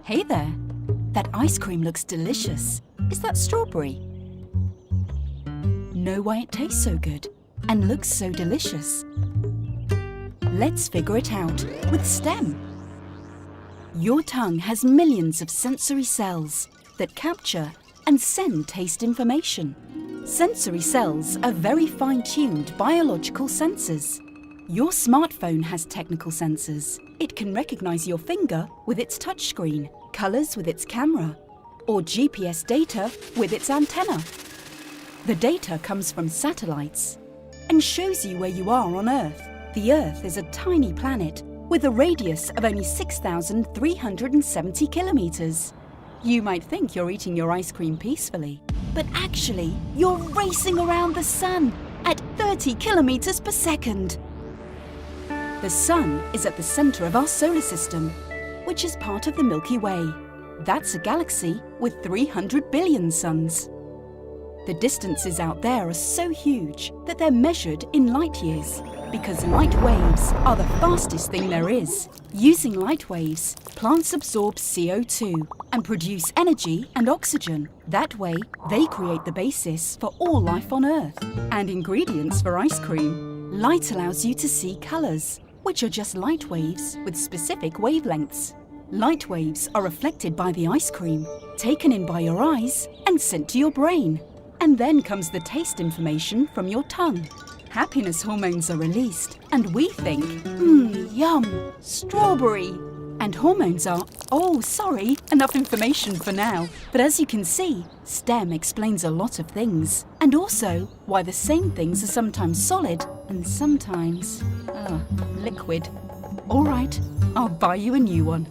Hey there! That ice cream looks delicious. Is that strawberry? Know why it tastes so good and looks so delicious? Let's figure it out with STEM. Your tongue has millions of sensory cells that capture and send taste information. Sensory cells are very fine-tuned biological sensors. Your smartphone has technical sensors. It can recognize your finger with its touchscreen, colors with its camera, or GPS data with its antenna. The data comes from satellites and shows you where you are on Earth. The Earth is a tiny planet with a radius of only 6,370 kilometers. You might think you're eating your ice cream peacefully, but actually you're racing around the sun at 30 kilometers per second. The sun is at the center of our solar system, which is part of the Milky Way. That's a galaxy with 300 billion suns. The distances out there are so huge that they're measured in light years, because light waves are the fastest thing there is. Using light waves, plants absorb CO2 and produce energy and oxygen. That way, they create the basis for all life on Earth and ingredients for ice cream. Light allows you to see colors, which are just light waves with specific wavelengths. Light waves are reflected by the ice cream, taken in by your eyes and sent to your brain. And then comes the taste information from your tongue. Happiness hormones are released, and we think, yum, strawberry. And hormones are, oh, sorry, enough information for now. But as you can see, STEM explains a lot of things, and also why the same things are sometimes solid and sometimes, liquid. All right, I'll buy you a new one.